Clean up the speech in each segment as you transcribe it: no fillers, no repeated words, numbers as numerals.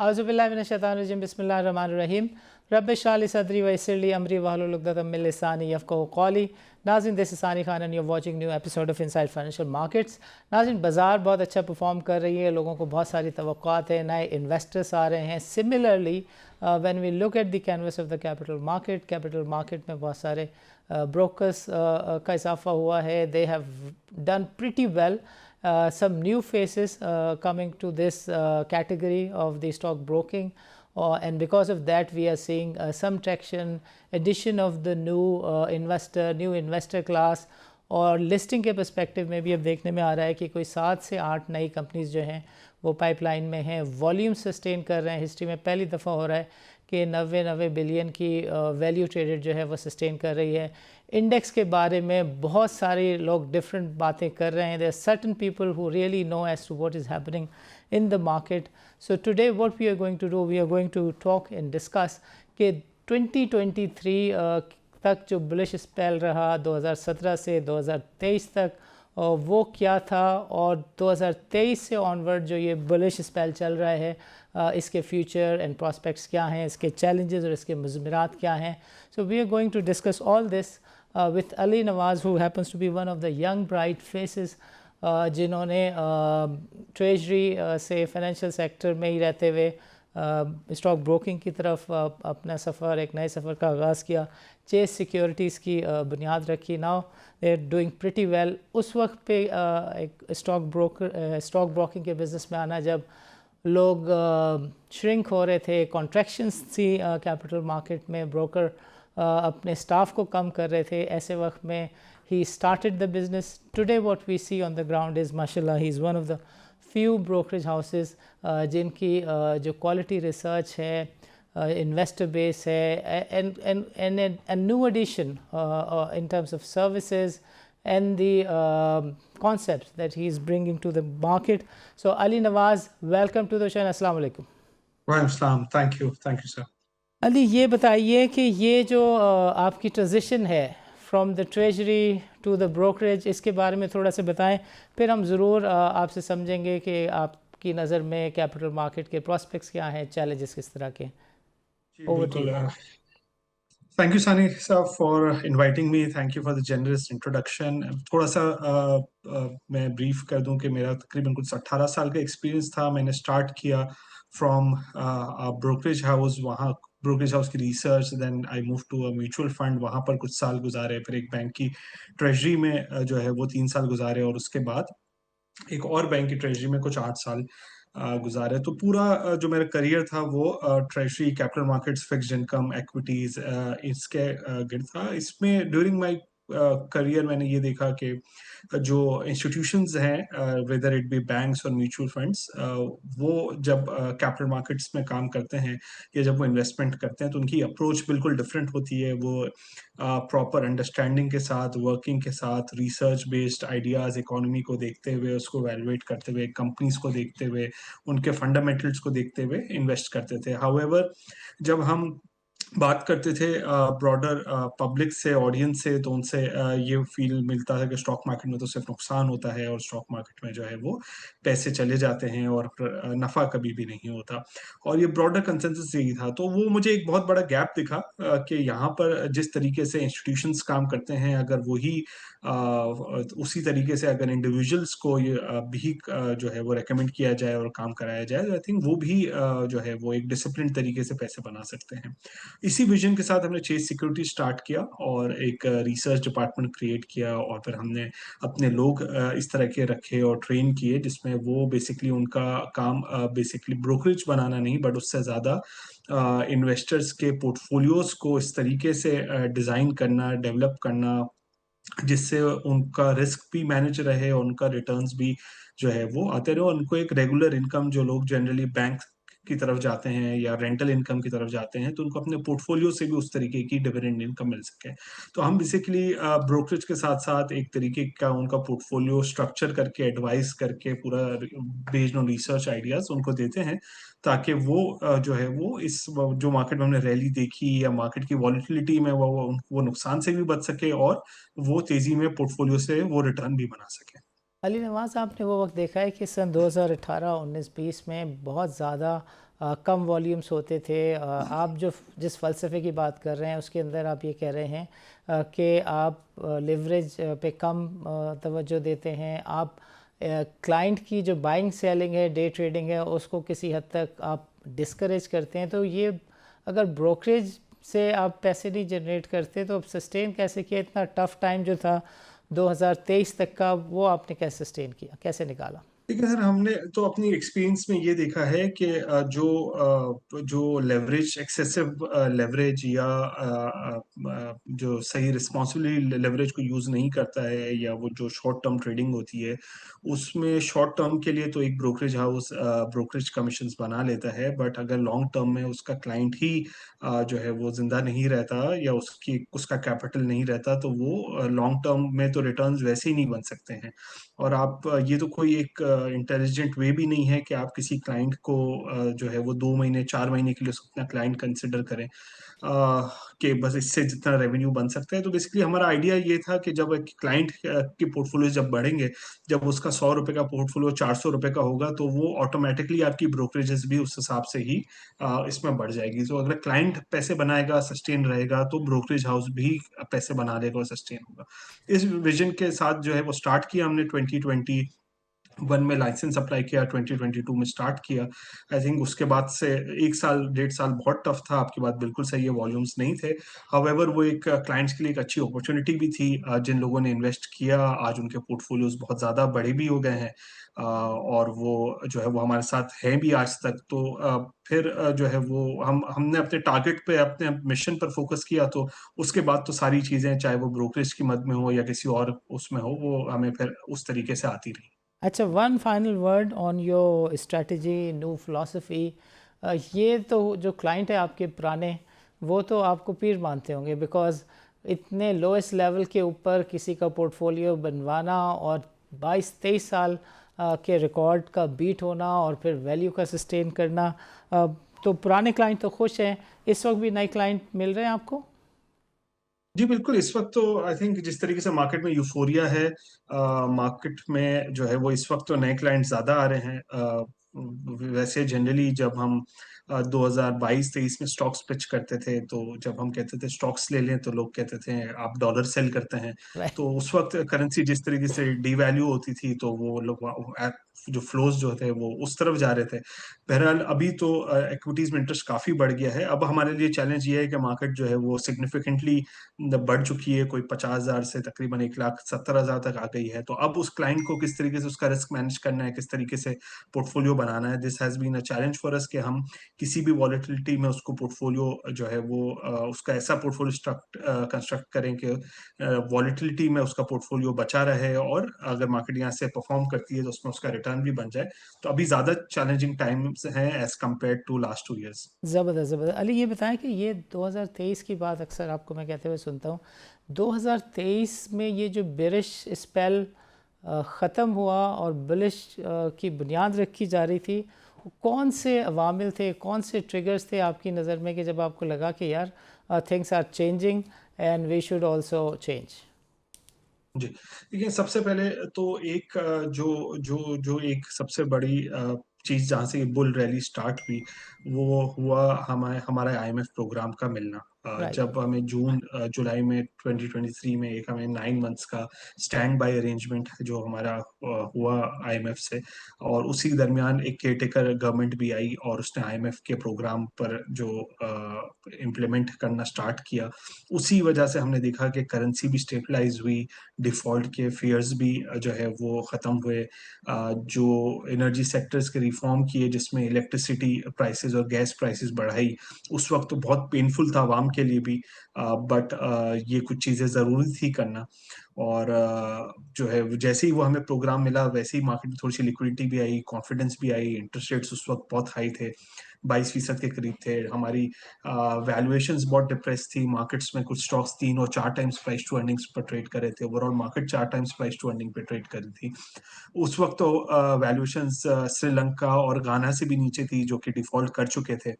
Auzubillahiminash-shaytanir-rajim. Bismillahir-rahmanir-rahim. Rabbi shrah li sadri wa yassir li amri wahlul uqdatam min lisani yafqahu qawli. नाज़रीन, this is Sani Khan and you are watching new episode of inside financial markets. नाज़रीन, बाज़ार बहुत अच्छा perform कर रही है, लोगों को बहुत सारी तवक्कुआत है, नए इन्वेस्टर्स आ रहे हैं। Similarly when we look at the canvas of the capital market में बहुत सारे ब्रोकर्स का इजाफा हुआ है। They have done pretty well. Some new faces coming to this category of the stock broking, and because of that we are seeing some traction, addition of the new investor class, और listing के perspective में भी अब देखने में आ रहा है कि कोई 7 से 8 नई कंपनीज जो हैं वो पाइपलाइन में हैं। वॉल्यूम सस्टेन कर रहे हैं। हिस्ट्री में पहली दफ़ा हो रहा है कि 90 बिलियन की वैल्यू ट्रेडेड जो है वो सस्टेन कर रही है। इंडेक्स के बारे में बहुत सारे लोग डिफरेंट बातें कर रहे हैं। There are certain people who really know as to what is happening in the market. So today what we are going to do, we are going to talk and discuss कि 2023 तक जो bullish spell रहा 2017 से 2023 तक, वो क्या था, और 2023 से ऑनवर्ड जो ये बुलिश स्पेल चल रहा है इसके फ्यूचर एंड प्रॉस्पेक्ट्स क्या हैं, इसके चैलेंजेस और इसके मज़मरात क्या हैं। So we are going to discuss all this with Ali Nawaz, who happens to be one of the young bright faces जिन्होंने ट्रेजरी से फाइनेंशियल सेक्टर में ही रहते हुए स्टॉक ब्रोकिंग की तरफ अपना सफ़र, एक नए सफ़र का आगाज़ किया। चेस सिक्योरिटीज़ की बुनियाद रखी। Now they are doing pretty well. उस वक्त पे एक स्टॉक ब्रोकिंग के बिज़नेस में आना जब लोग श्रिंक हो रहे थे, कॉन्ट्रैक्शंस थी कैपिटल मार्केट में, ब्रोकर अपने स्टाफ को कम कर रहे थे, ऐसे वक्त में ही started the business. Today what we see on the ground is माशाल्लाह ही is one of the few brokerage houses जिनकी जो क्वालिटी रिसर्च है, इन्वेस्टर बेस है, and new addition in terms of services and the concepts that he is bringing to the market. So Ali Nawaz, welcome to the show and Assalamu alaikum. Waalaikum, thank you sir. Ali, ये बताइए कि ये जो आपकी transition है from the treasury to the brokerage, इसके बारे में थोड़ा सा बताएं, फिर हम ज़रूर आपसे समझेंगे कि आपकी नज़र में कैपिटल मार्केट के प्रॉस्पेक्ट्स क्या हैं, चैलेंजेस किस तरह के। थैंक यू सानी sir for inviting me, thank you for the generous introduction. थोड़ा सा मैं ब्रीफ कर दूं कि मेरा तकरीबन कुछ 18 साल का एक्सपीरियंस था। मैंने स्टार्ट किया फ्रॉम ब्रोकरेज हाउस, वहाँ ब्रोकरेज हाउस की research, then I move to a mutual fund, वहाँ पर कुछ साल गुजारे, फिर एक बैंक की ट्रेजरी में जो है वो 3 साल गुजारे, और उसके बाद एक और बैंक की ट्रेजरी में कुछ 8 साल गुजारे। तो पूरा जो मेरा करियर था वो treasury, capital markets, fixed income, equities, इसके गिर्द था। इसमें ड्यूरिंग माय करियर मैंने ये देखा कि जो इंस्टीट्यूशंस हैं, वेदर इट बी बैंक्स और म्यूचुअल फंड्स, वो जब कैपिटल मार्केट्स में काम करते हैं या जब वो इन्वेस्टमेंट करते हैं तो उनकी अप्रोच बिल्कुल डिफरेंट होती है। वो प्रॉपर अंडरस्टैंडिंग के साथ, वर्किंग के साथ, रिसर्च बेस्ड आइडियाज, इकोनॉमी को देखते हुए, उसको वैल्यूएट करते हुए, कंपनीज को देखते हुए, उनके फंडामेंटल्स को देखते हुए इन्वेस्ट करते थे। हाउएवर जब हम बात करते थे ब्रॉडर पब्लिक से, ऑडियंस से, तो उनसे ये फील मिलता है कि स्टॉक मार्केट में तो सिर्फ नुकसान होता है और स्टॉक मार्केट में जो है वो पैसे चले जाते हैं और नफा कभी भी नहीं होता, और ये ब्रॉडर कंसेंसस यही था। तो वो मुझे एक बहुत बड़ा गैप दिखा कि यहाँ पर जिस तरीके से इंस्टीट्यूशंस काम करते हैं, अगर वही उसी तरीके से अगर इंडिविजुअल्स को ये भी जो है वो रेकमेंड किया जाए और काम कराया जाए, तो आई थिंक वो भी जो है वो एक डिसिप्लिन तरीके से पैसे बना सकते हैं। इसी विजन के साथ हमने चेस सिक्योरिटी स्टार्ट किया और एक रिसर्च डिपार्टमेंट क्रिएट किया, और फिर हमने अपने लोग इस तरह के रखे और ट्रेन किए, जिसमें वो बेसिकली उनका काम बेसिकली ब्रोकरेज बनाना नहीं, बट उससे ज़्यादा इन्वेस्टर्स के पोर्टफोलियोज को इस तरीके से डिज़ाइन करना, डेवलप करना, जिससे उनका रिस्क भी मैनेज रहे और उनका रिटर्न्स भी जो है वो आते रहे, और उनको एक रेगुलर इनकम, जो लोग जनरली बैंक की तरफ जाते हैं या रेंटल इनकम की तरफ जाते हैं, तो उनको अपने पोर्टफोलियो से भी उस तरीके की डिविडेंड इनकम मिल सके। तो हम बेसिकली ब्रोकरेज के साथ साथ एक तरीके का उनका पोर्टफोलियो स्ट्रक्चर करके, एडवाइस करके, पूरा बेस्ड ऑन रिसर्च आइडियाज उनको देते हैं, ताकि वो जो है वो इस जो मार्केट में हमने रैली देखी या मार्केट की वॉलिटिलिटी में वो नुकसान से भी बच सके और वो तेजी में पोर्टफोलियो से वो रिटर्न भी बना सके। अली नवाज़, आपने वो वक्त देखा है कि सन 2018, 19, 20 में बहुत ज़्यादा कम वॉल्यूम्स होते थे। आप जो जिस फ़लसफ़े की बात कर रहे हैं उसके अंदर आप ये कह रहे हैं कि आप लिवरेज पे कम तवज्जो देते हैं, आप क्लाइंट की जो बाइंग सेलिंग है, डे ट्रेडिंग है, उसको किसी हद तक आप डिस्करेज करते हैं। तो ये अगर ब्रोकरेज से आप पैसे नहीं जनरेट करते तो अब सस्टेन कैसे किया? इतना टफ टाइम जो था 2023 तक का, वो आपने कैसे सस्टेन किया, कैसे निकाला? ठीक है सर, हमने तो अपनी एक्सपीरियंस में ये देखा है कि जो लेवरेज एक्सेसिव लेवरेज या जो सही रिस्पॉन्सिबली लेवरेज को यूज नहीं करता है, या वो जो शॉर्ट टर्म ट्रेडिंग होती है उसमें शॉर्ट टर्म के लिए तो एक ब्रोकरेज हाउस ब्रोकरेज कमीशंस बना लेता है, बट अगर लॉन्ग टर्म में उसका क्लाइंट ही जो है वो जिंदा नहीं रहता या उसका कैपिटल नहीं रहता, तो वो लॉन्ग टर्म में तो रिटर्न्स वैसे ही नहीं बन सकते हैं। और आप ये तो कोई एक इंटेलिजेंट वे भी नहीं है कि आप किसी क्लाइंट को जो है वो 2 महीने 4 महीने के लिए अपना क्लाइंट कंसिडर करें कि बस इससे जितना रेवेन्यू बन सकता है। तो बेसिकली हमारा आइडिया ये था कि जब एक क्लाइंट के पोर्टफोलियो जब बढ़ेंगे, जब उसका 100 रुपए का पोर्टफोलियो 400 रुपए का होगा, तो वो ऑटोमेटिकली आपकी ब्रोकरेजेस भी उस हिसाब से ही इसमें बढ़ जाएगी। तो अगर क्लाइंट पैसे बनाएगा, सस्टेन रहेगा, तो ब्रोकरेज हाउस भी पैसे बना लेगा और सस्टेन होगा। इस विजन के साथ जो है वो स्टार्ट किया हमने 2021 में, लाइसेंस अप्लाई किया, 2022 में स्टार्ट किया। आई थिंक उसके बाद से 1 साल 1.5 साल बहुत टफ था, आपकी बात बिल्कुल सही है, वॉल्यूम्स नहीं थे। हाउएवर वो एक क्लाइंट्स के लिए एक अच्छी अपॉर्चुनिटी भी थी। जिन लोगों ने इन्वेस्ट किया आज उनके पोर्टफोलियोज बहुत ज़्यादा बड़े भी हो गए हैं, और वो जो है वो हमारे साथ हैं भी आज तक। तो फिर जो है वो हमने अपने टारगेट पे, अपने मिशन पर फोकस किया, तो उसके बाद तो सारी चीज़ें, चाहे वो ब्रोकरेज की मद में हो या किसी और उसमें हो, वो हमें फिर उस तरीके से आती रही। अच्छा, one final word on your strategy, new philosophy. ये तो जो क्लाइंट है आपके पुराने, वो तो आपको पीर मानते होंगे, बिकॉज इतने लोएस्ट लेवल के ऊपर किसी का पोर्टफोलियो बनवाना और 22-23 साल के रिकॉर्ड का बीट होना और फिर वैल्यू का सस्टेन करना, तो पुराने क्लाइंट तो खुश हैं। इस वक्त भी नए क्लाइंट मिल रहे हैं आपको? जी बिल्कुल, इस वक्त तो आई थिंक जिस तरीके से मार्केट में यूफोरिया है, मार्केट में जो है वो इस वक्त तो नए क्लाइंट ज्यादा आ रहे हैं। वैसे जनरली जब हम 2022-23 में स्टॉक्स पिच करते थे, तो जब हम कहते थे स्टॉक्स ले लें, तो लोग कहते थे आप डॉलर सेल करते हैं। तो उस वक्त करेंसी जिस तरीके से डीवैल्यू होती थी, तो वो लोग जो फ्लोज जो थे वो उस तरफ जा रहे थे। बहरहाल अभी तो इक्विटीज में इंटरेस्ट काफी बढ़ गया है। अब हमारे लिए चैलेंज ये है कि मार्केट जो है वो सिग्निफिकेंटली बढ़ चुकी है, कोई 50,000 से तकरीबन 1,70,000 तक आ गई है। तो अब उस क्लाइंट को किस तरीके से उसका रिस्क मैनेज करना है, किस तरीके से पोर्टफोलियो बनाना है, this has been a challenge for us कि हम किसी भी वॉलेटिलिटी में उसको पोर्टफोलियो जो है वो उसका ऐसा पोर्टफोलियो कंस्ट्रक्ट करें कि वॉलेटिलिटी में उसका पोर्टफोलियो बचा रहे, और अगर मार्केट यहाँ से परफॉर्म करती है तो उसमें उसका रिटर्न भी बन जाए। तो अभी ज्यादा चैलेंजिंग टाइम्स हैं as compare to last 2 years। ज़बरदस्त ज़बरदस्त। अली, ये बताएं कि ये 2023 की बात अक्सर आपको मैं कहते हुए सुनता हूँ, 2023 में ये जो बेरिश स्पेल ख़त्म हुआ और बुलिश की बुनियाद रखी जा रही थी, वो कौन से अवामिल थे, कौन से ट्रिगर्स थे आपकी नज़र में कि जब आपको लगा कि यार things are changing and we should also change? जी, देखिए सबसे पहले तो एक जो जो जो एक सबसे बड़ी चीज जहाँ से ये बुल रैली स्टार्ट हुई, वो हुआ हमारा आईएमएफ प्रोग्राम का मिलना। राइट। जब हमें जुलाई में 2023 में एक हमें 9 मंथ्स का स्टैंड बाय अरेंजमेंट जो हमारा हुआ आईएमएफ से, और उसी दरमियान एक केयरटेकर गवर्नमेंट भी आई और उसने आईएमएफ के प्रोग्राम पर जो इम्प्लीमेंट करना स्टार्ट किया, उसी वजह से हमने देखा कि करेंसी भी स्टेबलाइज हुई, डिफॉल्ट के फियर्स भी जो है वो ख़त्म हुए। जो एनर्जी सेक्टर्स के रिफॉर्म किए, जिसमें इलेक्ट्रिसिटी प्राइसेस और गैस प्राइसेस बढ़ाई, उस वक्त तो बहुत पेनफुल था आवाम के लिए भी, बट ये कुछ चीज़ें ज़रूरी थी करना। और जो है जैसे ही वो हमें प्रोग्राम मिला, वैसे ही मार्केट में थोड़ी सी लिक्विडिटी भी आई, कॉन्फिडेंस भी आई। इंटरेस्ट रेट्स उस वक्त बहुत हाई थे, 22% के करीब थे। हमारी वैल्यूएशंस बहुत डिप्रेस थी मार्केट्स में, कुछ स्टॉक्स 3 और 4 टाइम्स प्राइस टू अर्निंग्स पर ट्रेड कर रहे थे, overall market 4 times price to earning पे ट्रेड कर रही थी। उस वक्त तो वैल्यूएशंस श्रीलंका और गाना से भी नीचे थी, जो कि डिफॉल्ट कर चुके थे।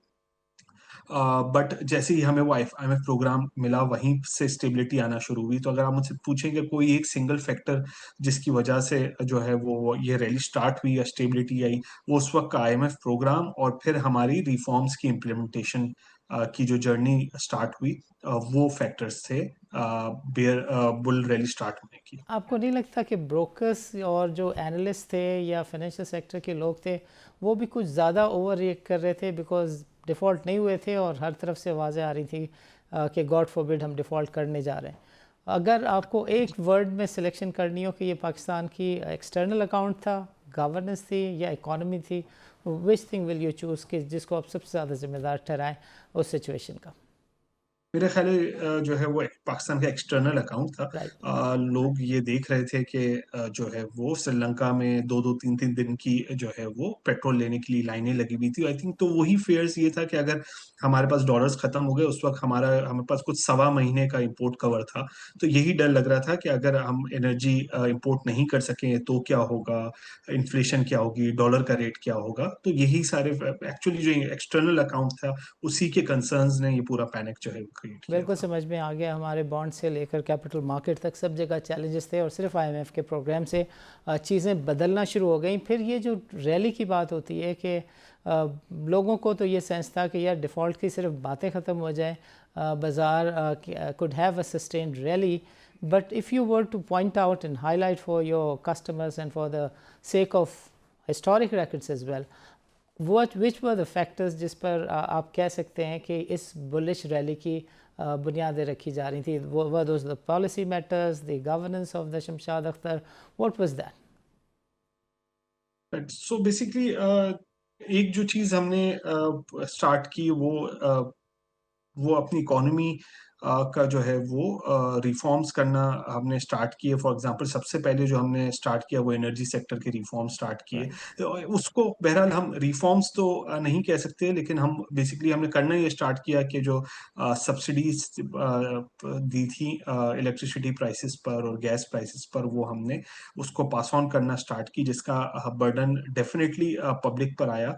बट जैसे ही हमें वो IMF प्रोग्राम मिला वहीं से स्टेबिलिटी आना शुरू हुई। तो अगर आप मुझसे पूछें कि कोई एक सिंगल फैक्टर जिसकी वजह से जो है वो ये रैली स्टार्ट हुई या स्टेबिलिटी आई, वो उस वक्त का IMF प्रोग्राम और फिर हमारी रिफॉर्म्स की इम्प्लीमेंटेशन की जो जर्नी स्टार्ट हुई, वो फैक्टर्स थे बेयर बुल रैली स्टार्ट होने की। आपको नहीं लगता कि ब्रोकर्स और जो एनालिस्ट थे या फाइनेंशियल सेक्टर के लोग थे वो भी कुछ ज़्यादा ओवर रिएक्ट कर रहे थे, बिकॉज डिफ़ॉल्ट नहीं हुए थे और हर तरफ से आवाज़ें आ रही थी कि गॉड फॉरबिड हम डिफ़ॉल्ट करने जा रहे हैं। अगर आपको एक वर्ड में सिलेक्शन करनी हो कि ये पाकिस्तान की एक्सटर्नल अकाउंट था, गवर्नेंस थी या इकॉनमी थी, which thing will you choose कि जिसको आप सबसे ज़्यादा जिम्मेदार ठहराएं उस सिचुएशन का? मेरे ख्याल जो है वो पाकिस्तान का एक्सटर्नल अकाउंट था। राइट। लोग ये देख रहे थे कि जो है वो श्रीलंका में 2-2 3-3 दिन की जो है वो पेट्रोल लेने के लिए लाइनें लगी हुई थी। आई थिंक तो वही फेयर्स ये था कि अगर हमारे पास डॉलर्स खत्म हो गए उस वक्त हमारे पास कुछ सवा महीने का इंपोर्ट कवर था। तो यही डर लग रहा था कि अगर हम एनर्जी इंपोर्ट नहीं कर सकें तो क्या होगा, इन्फ्लेशन क्या होगी, डॉलर का रेट क्या होगा। तो यही सारे एक्चुअली जो एक्सटर्नल अकाउंट था उसी के कंसर्न्स ने ये पूरा पैनिक जो है क्रिएट किया बिल्कुल था। समझ में आ गया। हमारे बॉन्ड से लेकर कैपिटल मार्केट तक सब जगह चैलेंजेस थे और सिर्फ IMF के प्रोग्राम से चीज़ें बदलना शुरू हो गई। फिर ये जो रैली की बात होती है कि लोगों को तो ये सेंस था कि यार डिफ़ॉल्ट की सिर्फ बातें ख़त्म हो जाएं, बाज़ार could have a sustained rally, but if you were two point out and highlight for your customers and for the sake of historic records as well, which were the factors जिस पर आप कह सकते हैं कि इस बुलिश रैली की बुनियादें रखी जा रही थी? Were those the policy matters, the governance of the Shamshad Akhtar? What was that? So basically एक जो चीज हमने स्टार्ट की वो अपनी इकोनॉमी का जो है वो रिफॉर्म्स करना हमने स्टार्ट किए। फॉर एग्जांपल सबसे पहले जो हमने स्टार्ट किया वो एनर्जी सेक्टर के रिफॉर्म स्टार्ट किए। Right. तो उसको बहरहाल हम रिफॉर्म्स तो नहीं कह सकते, लेकिन हम बेसिकली हमने करना ये स्टार्ट किया कि जो सब्सिडीज दी थी इलेक्ट्रिसिटी प्राइसेस पर और गैस प्राइसेस पर, वो हमने उसको पास ऑन करना स्टार्ट की, जिसका बर्डन डेफिनेटली पब्लिक पर आया।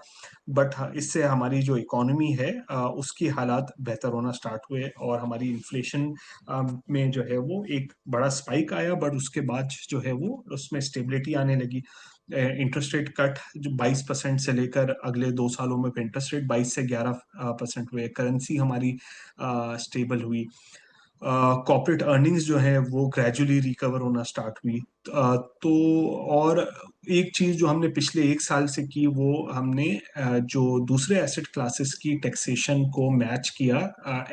बट इससे हमारी जो इकोनॉमी है उसकी हालात बेहतर होना स्टार्ट हुए और हमारी इन्फ्लेशन में जो है वो एक बड़ा स्पाइक आया। बट उसके बाद जो है वो उसमें स्टेबिलिटी आने लगी। इंटरेस्ट रेट कट जो 22% से लेकर अगले 2 सालों में इंटरेस्ट रेट 22 से 11% हुए। करेंसी हमारी स्टेबल हुई। कॉर्पोरेट अर्निंग्स जो है वो ग्रेजुअली रिकवर होना स्टार्ट हुई। तो और एक चीज जो हमने पिछले 1 साल से की वो हमने जो दूसरे एसेट क्लासेस की टैक्सेशन को मैच किया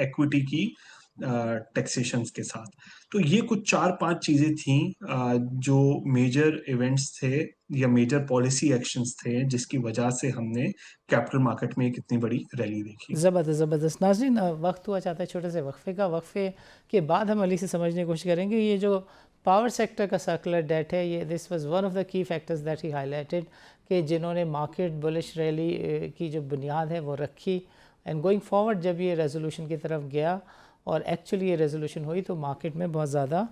इक्विटी की टैक्सेशन के साथ। तो ये कुछ 4-5 चीजें थी जो मेजर इवेंट्स थे या मेजर पॉलिसी एक्शंस थे जिसकी वजह से हमने कैपिटल मार्केट में एक इतनी बड़ी रैली देखी। ज़बरदस्त ज़बरदस्त। नाज़रीन, वक्त हुआ चाहता है छोटे से वक्फे का। वक्फे के बाद हम अली से समझने की कोशिश करेंगे ये जो पावर सेक्टर का सर्कुलर डेट है, ये this was one of the key factors that he highlighted कि जिन्होंने मार्केट बुलिश रैली की जो बुनियाद है वो रखी। एंड गोइंग फॉरवर्ड जब ये रेजोल्यूशन की तरफ गया और एक्चुअली ये रेजोल्यूशन हुई तो मार्केट में बहुत ज़्यादा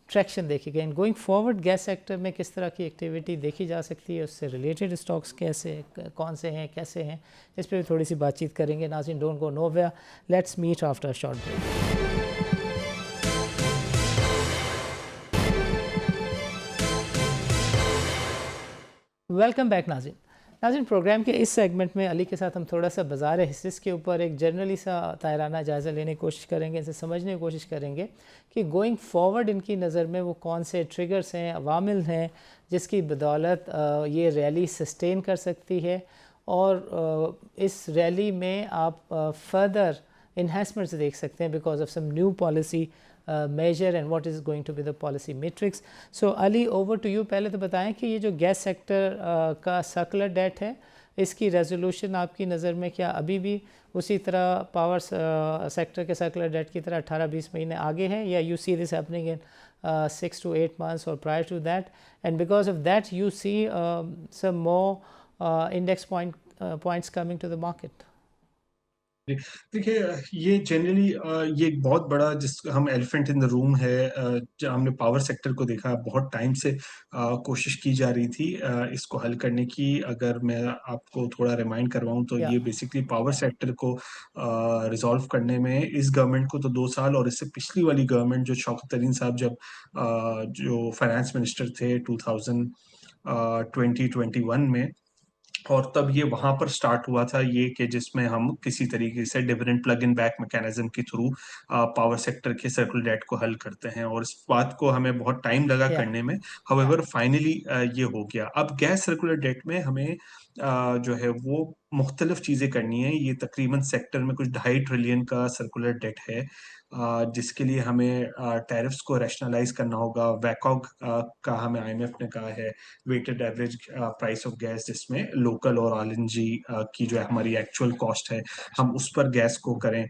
ट्रैक्शन देखी गई। And going forward gas sector में किस तरह की एक्टिविटी देखी जा सकती है, उससे रिलेटेड स्टॉक्स कैसे कौन से हैं कैसे हैं, इस पर भी थोड़ी सी बातचीत करेंगे। नाज़रीन, don't go nowhere, let's meet after a short break. Welcome back नाज़रीन। नाज़रीन, प्रोग्राम के इस सेगमेंट में अली के साथ हम थोड़ा सा बाज़ार हिस्स के ऊपर एक जनरली सा तायराना जायज़ा लेने की कोशिश करेंगे, इसे समझने की कोशिश करेंगे कि गोइंग फॉरवर्ड इनकी नज़र में वो कौन से ट्रिगर्स हैं, अवामिल हैं जिसकी बदौलत ये रैली सस्टेन कर सकती है और इस रैली में आप फर्दर enhancements देख सकते हैं because of some new policy measure and what is going to be the policy matrix. So Ali, over to you. पहले तो बताएं कि ये जो गैस सेक्टर का सर्कुलर डेट है इसकी रेजोल्यूशन आपकी नज़र में क्या अभी भी उसी तरह पावर सेक्टर के सर्कुलर डेट की तरह 18-20 महीने आगे है, या you see this happening in 6 to 8 months or prior to that, and because of that you see some more index points coming to the market? जी, देखिए ये जनरली ये एक बहुत बड़ा जिस हम एलिफेंट इन द रूम है, जहाँ हमने पावर सेक्टर को देखा बहुत टाइम से कोशिश की जा रही थी इसको हल करने की। अगर मैं आपको थोड़ा रिमाइंड करवाऊं तो या ये बेसिकली पावर सेक्टर को रिजॉल्व करने में इस गवर्नमेंट को तो 2 साल, और इससे पिछली वाली गवर्नमेंट जो शौकत तरीन साहब जब जो फाइनेंस मिनिस्टर थे 2021 में, और तब ये वहां पर स्टार्ट हुआ था ये कि जिसमें हम किसी तरीके से dividend plug in back mechanism के थ्रू पावर सेक्टर के सर्कुलर डेट को हल करते हैं, और इस बात को हमें बहुत टाइम लगा या करने में। हाउएवर फाइनली ये हो गया। अब गैस सर्कुलर डेट में हमें जो है वो मुख्तलिफ चीजें करनी है। ये तकरीबन सेक्टर में कुछ 2.5 ट्रिलियन का सर्कुलर डेट है, जिसके लिए हमें टैरिफ्स को रैशनलाइज करना होगा। वैकॉग का हमें आईएमएफ ने कहा है weighted average price of gas, जिसमें लोकल और एलएनजी की जो है हमारी एक्चुअल कॉस्ट है, हम उस पर गैस को करें।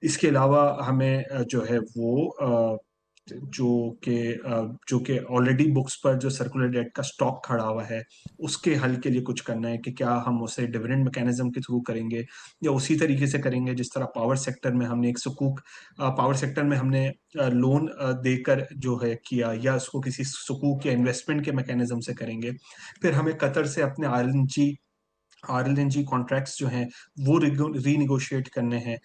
इसके अलावा हमें जो है वो जो कि ऑलरेडी बुक्स पर जो सर्कुलर डेट का स्टॉक खड़ा हुआ है, उसके हल के लिए कुछ करना है कि क्या हम उसे डिविडेंड मैकेनिज्म के थ्रू करेंगे या उसी तरीके से करेंगे जिस तरह पावर सेक्टर में हमने एक सुकूक पावर सेक्टर में हमने लोन देकर जो है किया, या उसको किसी सुकूक या इन्वेस्टमेंट के मैकेनिज्म से करेंगे। फिर हमें कतर से अपने आरएलएनजी कॉन्ट्रैक्ट्स जो हैं वो रीनिगोशिएट करने हैं।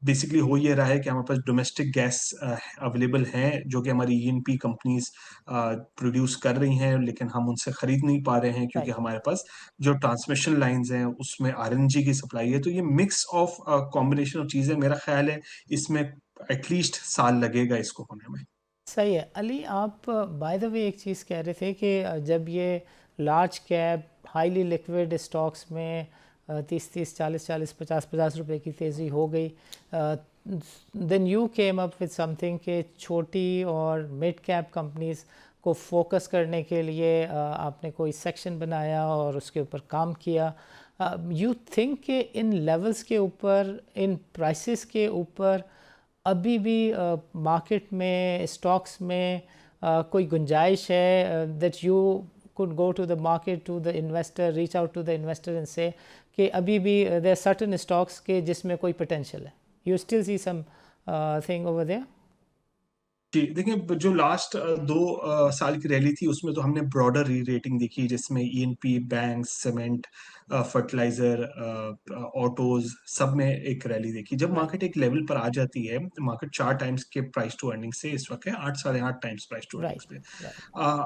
बेसिकली हो ये रहा है कि हमारे पास डोमेस्टिक गैस अवेलेबल हैं जो कि हमारी ईएनपी कंपनीज प्रोड्यूस कर रही हैं, लेकिन हम उनसे खरीद नहीं पा रहे हैं क्योंकि राइट। हमारे पास जो ट्रांसमिशन लाइंस हैं उसमें आरएनजी की सप्लाई है। तो ये मिक्स ऑफ कॉम्बिनेशन ऑफ चीजें, मेरा ख्याल है इसमें एटलीस्ट साल लगेगा इसको होने में। सही है। अली, आप बाय द वे एक चीज़ कह रहे थे कि जब ये large cap highly liquid stocks में 30-30, 40-40, 50-50 रुपए की तेज़ी हो गई, then you came up with something कि छोटी और मिड कैप कंपनीज को फोकस करने के लिए आपने कोई सेक्शन बनाया और उसके ऊपर काम किया। यू थिंक कि इन लेवल्स के ऊपर, इन प्राइसेस के ऊपर अभी भी मार्केट में, स्टॉक्स में कोई गुंजाइश है that you could go to the market, to the investor, reach out to the investor and say कि अभी भी there are certain stocks के जिसमें कोई potential है? You still see some thing over there? जी, देखिए जो लास्ट 2 साल की रैली थी उसमें तो हमने ब्रॉडर री रेटिंग देखी, जिसमें ENP, bank, cement, fertiliser, autos, सब में एक रैली देखी। जब Right. मार्केट एक लेवल पर आ जाती है, मार्केट 4 टाइम्स के प्राइस टू अर्निंग से इस वक्त है 8, 8.5 times price to Right. Earnings पे। Right.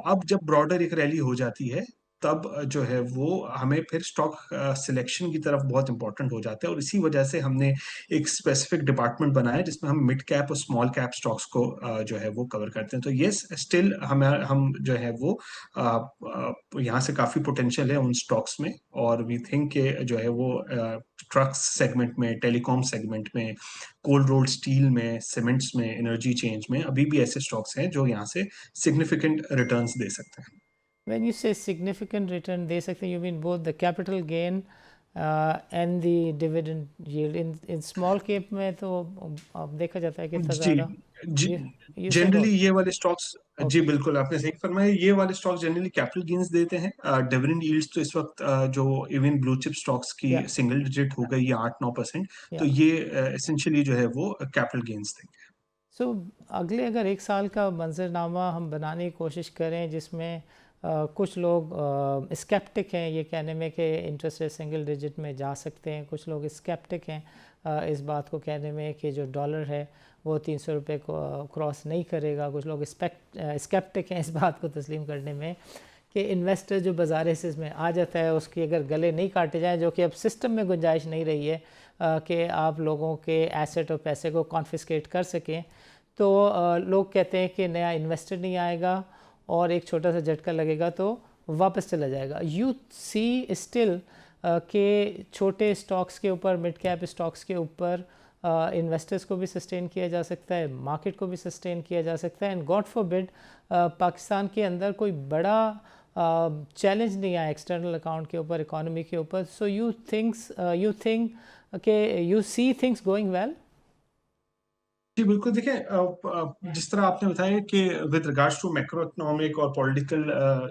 अब जब ब्रॉडर एक रैली हो जाती है, तब जो है वो हमें फिर स्टॉक सिलेक्शन की तरफ बहुत इंपॉर्टेंट हो जाता है, और इसी वजह से हमने एक स्पेसिफिक डिपार्टमेंट बनाया जिसमें हम मिड कैप और स्मॉल कैप स्टॉक्स को जो है वो कवर करते हैं। तो यस, स्टिल हम जो है वो यहाँ से काफी पोटेंशियल है उन स्टॉक्स में, और वी थिंक के जो है वो ट्रक्स सेगमेंट में, टेलीकॉम सेगमेंट में, कोल्ड रोल्ड स्टील में, सीमेंट्स में, एनर्जी चेंज में अभी भी ऐसे स्टॉक्स हैं जो यहाँ से सिग्निफिकेंट रिटर्न्स दे सकते हैं। When you say significant return दे सकते हैं, you mean both the capital gain and the dividend yield. In small cap में तो अब देखा जाता है कि इतना जी, ज़्यादा, you you say generally both. ये वाले स्टॉक्स, जी Okay. बिल्कुल आपने सही फरमाया, ये वाले स्टॉक्स जनरली कैपिटल गेन्स देते हैं। डिविडेंड यील्ड्स तो इस वक्त जो इवन ब्लू चिप स्टॉक्स की Yeah. सिंगल डिजिट हो गई है 8-9%। तो Yeah. ये एसेंशियली जो है वो कैपिटल गेन्स देंगे। सो अगले अगर एक साल का मंजरनामा हम बनाने की कोशिश करें जिसमें कुछ लोग स्केप्टिक हैं ये कहने में कि इंटरेस्ट रेट सिंगल डिजिट में जा सकते हैं, कुछ लोग स्केप्टिक हैं इस बात को कहने में कि जो डॉलर है वो 300 रुपये को क्रॉस नहीं करेगा, कुछ लोग स्केप्टिक हैं इस बात को तस्लीम करने में कि इन्वेस्टर जो बाजार हिस्से में आ जाता है उसकी अगर गले नहीं काटे जाएँ, जो कि अब सिस्टम में गुंजाइश नहीं रही है कि आप लोगों के एसेट और पैसे को कॉन्फिस्केट कर सकें, तो लोग कहते हैं कि नया इन्वेस्टर नहीं आएगा और एक छोटा सा झटका लगेगा तो वापस चला जाएगा। यू सी स्टिल के छोटे स्टॉक्स के ऊपर, मिड कैप स्टॉक्स के ऊपर इन्वेस्टर्स को भी सस्टेन किया जा सकता है, मार्केट को भी सस्टेन किया जा सकता है, एंड गॉड फॉरबिड पाकिस्तान के अंदर कोई बड़ा चैलेंज नहीं आया एक्सटर्नल अकाउंट के ऊपर, इकोनॉमी के ऊपर। सो यू थिंक कि you see things going well? जी, बिल्कुल देखिए जिस तरह आपने बताया कि with regards to macro economic और पॉलिटिकल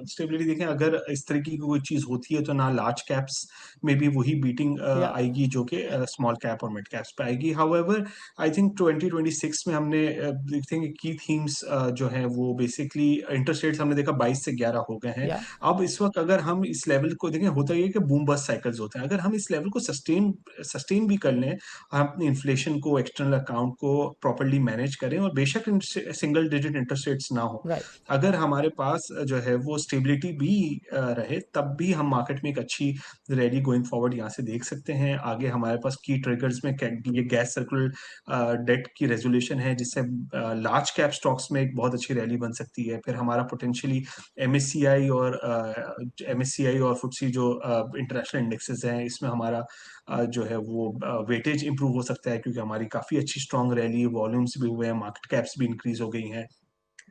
स्टेबिलिटी देखें अगर इस तरीके की कोई चीज़ होती है तो ना लार्ज कैप्स में भी वही बीटिंग या आएगी जो कि स्मॉल कैप और मिड कैप्स पे आएगी। हाउएवर आई थिंक 2026 में हमने देखते हैं कि की थीम्स जो हैं वो बेसिकली इंटरेस्ट रेट्स हमने देखा 22 से 11 हो गए हैं। या अब इस वक़्त अगर हम इस लेवल को देखें होता ये है कि बूम बस्ट साइकिल्स होते हैं। अगर हम इस लेवल को सस्टेन भी कर लें हम अपनी इन्फ्लेशन को, एक्सटर्नल अकाउंट को प्रॉपर्ली मैनेज करें और बेशक सिंगल डिजिट इंटरेस्ट रेट्स ना हो। राइट अगर हमारे पास जो है वो स्टेबिलिटी भी रहे, तब भी हम मार्केट में एक अच्छी रैली गोइंग फॉरवर्ड यहाँ से देख सकते हैं। आगे हमारे पास की ट्रिगर्स में ये गैस सर्कुलर डेट की रेज़ोल्यूशन है, जिससे लार्ज कैप स्टॉक्स में एक बहुत अच्छी रैली बन सकती है। फिर हमारा पोटेंशियली एमएससीआई और FTSE जो इंटरनेशनल इंडेक्सेस हैं, इसमें हमारा जो है वो वेटेज इंप्रूव हो सकता है क्योंकि हमारी काफ़ी अच्छी स्ट्रॉन्ग रैली वॉल्यूम्स भी हुए हैं, मार्केट कैप्स भी इंक्रीज़ हो गई हैं।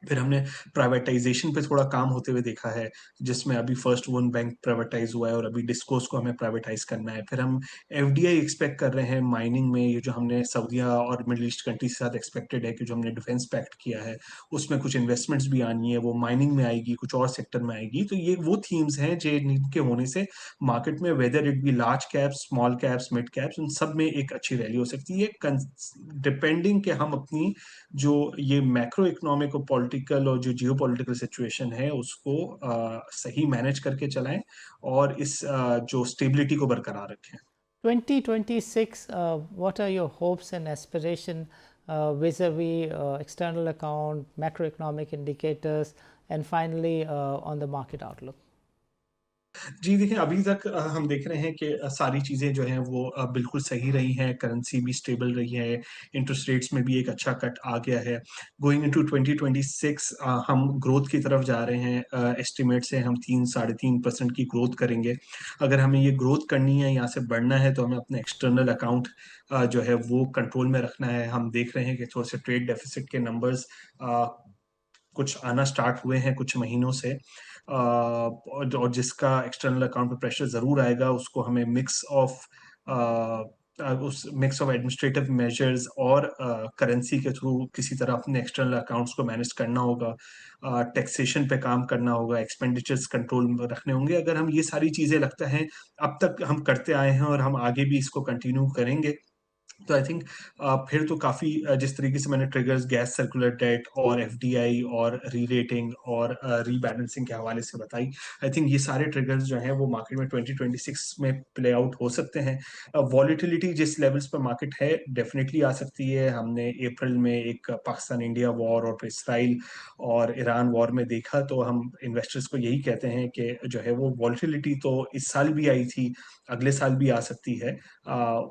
फिर हमने प्राइवेटाइजेशन पे थोड़ा काम होते हुए देखा है, जिसमें अभी फर्स्ट वन बैंक प्राइवेटाइज हुआ है और अभी डिस्कोस को हमें प्राइवेटाइज करना है। फिर हम एफडीआई एक्सपेक्ट कर रहे हैं माइनिंग में, ये जो हमने सऊदीया और मिडल ईस्ट कंट्रीज के साथ एक्सपेक्टेड है कि जो हमने डिफेंस पैक्ट किया है, उसमें कुछ इन्वेस्टमेंट्स भी आनी है, वो माइनिंग में आएगी, कुछ और सेक्टर में आएगी। तो ये वो थीम्स हैं जिनके होने से मार्केट में whether it be large caps, small caps, mid caps, उन सब में एक अच्छी रैली हो सकती है, डिपेंडिंग कि हम अपनी जो ये मैक्रो इकोनॉमिक और पॉलिटिकल और जो जियोपॉलिटिकल सिचुएशन है उसको सही मैनेज करके चलाएं और इस जो स्टेबिलिटी को बरकरार रखें। 2026, what are your hopes and aspiration vis-a-vis external account, macroeconomic indicators, and finally on the market outlook? जी, देखिए अभी तक हम देख रहे हैं कि सारी चीज़ें जो हैं वो बिल्कुल सही रही हैं, करेंसी भी स्टेबल रही है, इंटरेस्ट रेट्स में भी एक अच्छा कट आ गया है। गोइंग इनटू 2026 हम ग्रोथ की तरफ जा रहे हैं, एस्टिमेट्स हैं हम 3 साढ़े 3% की ग्रोथ करेंगे। अगर हमें ये ग्रोथ करनी है, यहाँ से बढ़ना है, तो हमें अपने एक्सटर्नल अकाउंट जो है वो कंट्रोल में रखना है। हम देख रहे हैं कि थोड़े से ट्रेड डेफिसिट के नंबर्स कुछ आना स्टार्ट हुए हैं कुछ महीनों से, और जिसका एक्सटर्नल अकाउंट पे प्रेशर ज़रूर आएगा, उसको हमें उस मिक्स ऑफ एडमिनिस्ट्रेटिव मेजर्स और करेंसी के थ्रू किसी तरह अपने एक्सटर्नल अकाउंट्स को मैनेज करना होगा, टैक्सेशन पे काम करना होगा, एक्सपेंडिचर्स कंट्रोल में रखने होंगे। अगर हम ये सारी चीज़ें लगता है अब तक हम करते आए हैं और हम आगे भी इसको कंटिन्यू करेंगे, तो आई थिंक फिर तो काफ़ी जिस तरीके से मैंने ट्रिगर्स गैस सर्कुलर डेट और एफडीआई और री-रेटिंग और रीबैलेंसिंग के हवाले से बताई, आई थिंक ये सारे ट्रिगर्स जो हैं वो मार्केट में 2026 में प्ले आउट हो सकते हैं। वॉलेटिलिटी जिस लेवल्स पर मार्केट है डेफिनेटली आ सकती है। हमने अप्रैल में एक पाकिस्तान इंडिया वॉर और फिर इसराइल और ईरान वॉर में देखा, तो हम इन्वेस्टर्स को यही कहते हैं कि जो है वो वॉलेटिलिटी तो इस साल भी आई थी, अगले साल भी आ सकती है।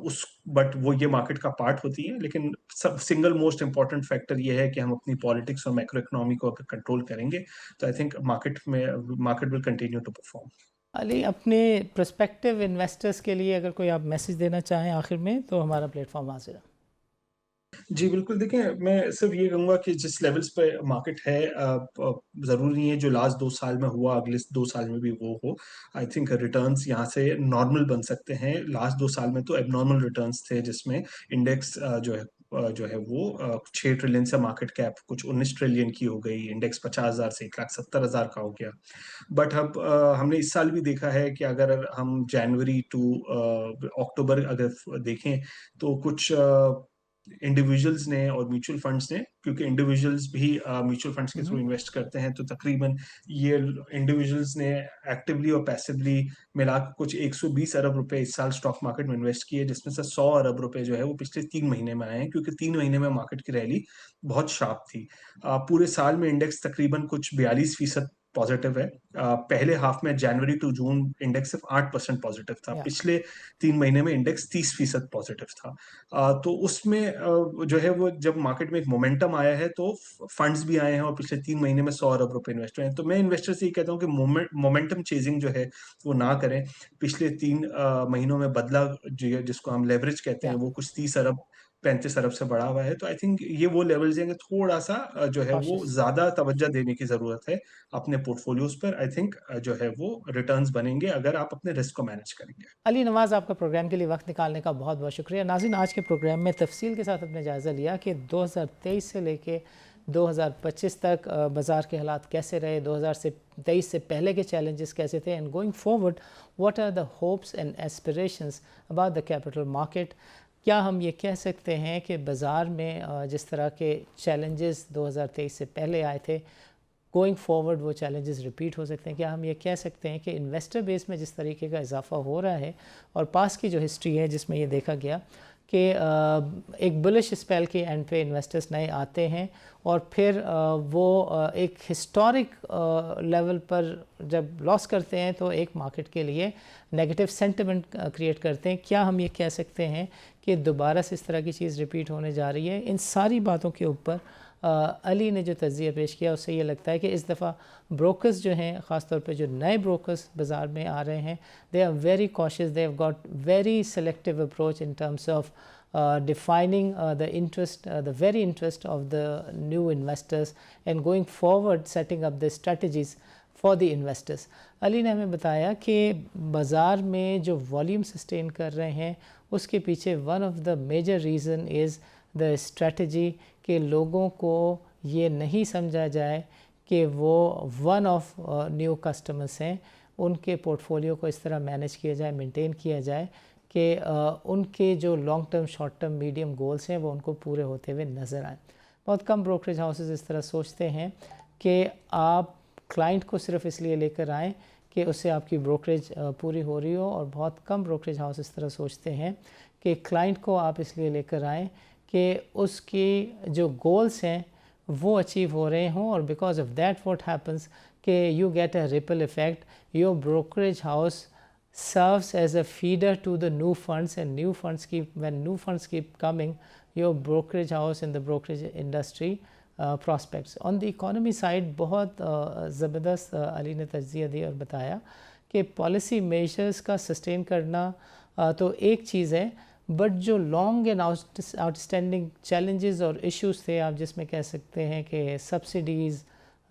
उस बट वो ये मार्केट का पार्ट होती है, लेकिन सब सिंगल मोस्ट इम्पोर्टेंट फैक्टर ये है कि हम अपनी पॉलिटिक्स और मैक्रो इकोनॉमी को अगर कंट्रोल करेंगे, तो I think market will continue to perform. Ali, अपने प्रोस्पेक्टिव इन्वेस्टर्स के लिए अगर कोई आप मैसेज देना चाहें आखिर में, तो हमारा प्लेटफॉर्म हाजिर है। जी, बिल्कुल देखिए, मैं सिर्फ ये कहूँगा कि जिस लेवल्स पे मार्केट है ज़रूरी नहीं है जो लास्ट 2 साल में हुआ अगले 2 साल में भी वो हो। आई थिंक रिटर्न्स यहाँ से नॉर्मल बन सकते हैं। लास्ट 2 साल में तो एबनॉर्मल रिटर्न्स थे, जिसमें इंडेक्स जो है वो 6 ट्रिलियन से मार्केट कैप कुछ 19 ट्रिलियन की हो गई, इंडेक्स 50,000 से 1,70,000 का हो गया। बट अब हमने इस साल भी देखा है कि अगर हम जनवरी टू अक्टूबर अगर देखें, तो कुछ इंडिविजुअल्स ने और म्यूचुअल फंड्स ने, क्योंकि इंडिविजुअल्स भी म्यूचुअल फंड्स के थ्रू इन्वेस्ट करते हैं, तो तकरीबन ये इंडिविजुअल्स ने एक्टिवली और पैसिवली मिला के कुछ 120 अरब रुपए इस साल स्टॉक मार्केट में इन्वेस्ट किए, जिसमें से 100 अरब रुपए जो है वो पिछले 3 महीने में आए हैं, क्योंकि 3 महीने में मार्केट की रैली बहुत शार्प थी। पूरे साल में इंडेक्स तकरीबन कुछ 42% पॉजिटिव है। पहले हाफ में जनवरी टू जून इंडेक्स सिर्फ 8% पॉजिटिव था, या पिछले 3 महीने में इंडेक्स 30% पॉजिटिव था। तो उसमें जो है वो जब मार्केट में एक मोमेंटम आया है, तो फंड्स भी आए हैं और पिछले 3 महीने में 100 अरब रुपए इन्वेस्ट हुए हैं। तो मैं इन्वेस्टर से ये कहता हूँ कि मोमेंटम चेजिंग जो है वो ना करें। पिछले 3 महीनों में बदला जिसको हम लेवरेज कहते हैं, या वो कुछ 30 अरब 35 अरब से बढ़ा हुआ है, तो आई थिंक ये वो लेवल्स हैं कि थोड़ा-सा जो है वो कॉशियस। ज़्यादा तवज्जो देने की ज़रूरत है अपने पोर्टफोलियोज़ पर। आई थिंक जो है वो रिटर्न्स बनेंगे अगर आप अपने रिस्क को मैनेज करेंगे। अली नवाज़, आपका प्रोग्राम के लिए वक्त निकालने का बहुत बहुत शुक्रिया। नाज़रीन, आज के प्रोग्राम में तफसील के साथ अपने जायज़ा लिया कि 2023 से लेके 2025 तक बाज़ार के हालात कैसे रहे, 2023 से पहले के चैलेंजेस कैसे थे, and going forward what are the hopes and aspirations about the capital market. क्या हम ये कह सकते हैं कि बाज़ार में जिस तरह के चैलेंजेस 2023 से पहले आए थे, गोइंग फॉरवर्ड वो चैलेंजेस रिपीट हो सकते हैं? क्या हम ये कह सकते हैं कि इन्वेस्टर बेस में जिस तरीके का इजाफा हो रहा है और पास की जो हिस्ट्री है जिसमें ये देखा गया कि एक बुलिश स्पेल के एंड पे इन्वेस्टर्स नए आते हैं और फिर वो एक हिस्टोरिक लेवल पर जब लॉस करते हैं तो एक मार्केट के लिए नेगेटिव सेंटिमेंट क्रिएट करते हैं? क्या हम ये कह सकते हैं कि दोबारा से इस तरह की चीज़ रिपीट होने जा रही है? इन सारी बातों के ऊपर अली ने जो तज्ज़िया पेश किया उससे ये लगता है कि इस दफ़ा ब्रोकर्स जो हैं, ख़ास तौर पे जो नए ब्रोकर्स बाज़ार में आ रहे हैं, they are very cautious, they have got very selective approach in terms of defining the very interest of the new investors and going forward setting up the strategies for the investors. Ali ने हमें बताया कि बाज़ार में जो volume sustain कर रहे हैं उसके पीछे one of the major reason is the strategy कि लोगों को ये नहीं समझा जाए कि वो वन ऑफ न्यू कस्टमर्स हैं, उनके पोर्टफोलियो को इस तरह मैनेज किया जाए, मेंटेन किया जाए कि उनके जो long term, short term, medium goals हैं वो उनको पूरे होते हुए नज़र आए। बहुत कम ब्रोकरेज हाउसेस इस तरह सोचते हैं कि आप क्लाइंट को सिर्फ इसलिए लेकर आएँ कि उससे आपकी ब्रोकरेज पूरी हो रही हो, और बहुत कम ब्रोकरेज हाउस इस तरह सोचते हैं कि क्लाइंट को आप इसलिए लेकर आएँ कि उसकी जो गोल्स हैं वो अचीव हो रहे हों, और because of that what happens कि you get a ripple effect, your brokerage house serves as a feeder to the new funds, and when new funds keep coming, your brokerage house in the brokerage industry prospects. On the economy side बहुत ज़बरदस्त अली ने तज्ज़िया दी और बताया कि policy measures का sustain करना तो एक चीज़ है, बट जो लॉन्ग एंड आउटस्टैंडिंग चैलेंजेस और इश्यूज थे, आप जिसमें कह सकते हैं कि subsidies,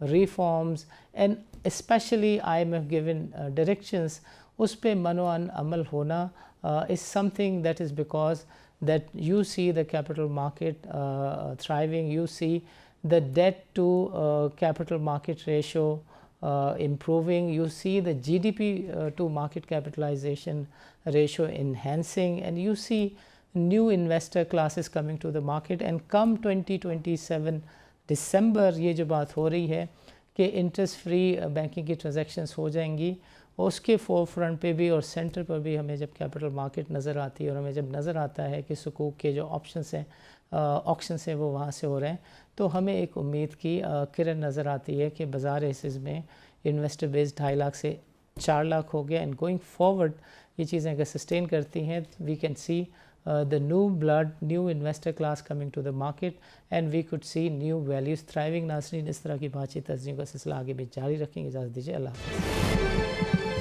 reforms and specially IMF given directions, उस पे मनो अमल होना is something that is because that you see the capital market thriving, you see the debt to capital market ratio improving, you see the GDP to market capitalization ratio enhancing, and you see new investor classes coming to the market. And come 2027 December, ये जो बात हो रही है कि interest free banking की transactions हो जाएंगी, उसके फोर फ्रंट पे भी और सेंटर पर भी हमें जब कैपिटल मार्केट नज़र आती है और हमें जब नज़र आता है कि सुकूक के जो ऑप्शंस हैं, ऑक्शंस हैं, वो वहाँ से हो रहे हैं, तो हमें एक उम्मीद की किरण नज़र आती है कि बाज़ार हिस्सेस में इन्वेस्टर बेस 2.5 लाख से 4 लाख हो गया। एंड गोइंग फॉरवर्ड ये चीज़ें अगर सस्टेन करती हैं, we can see the new blood, new investor class coming to the market, and we could see new values thriving. नाज़रीन, इस तरह की बातचीत तज़्ज़ियों का सिलसिला आगे भी जारी रखेंगे। इजाज़त दीजिए, अल्लाह हाफ़िज़।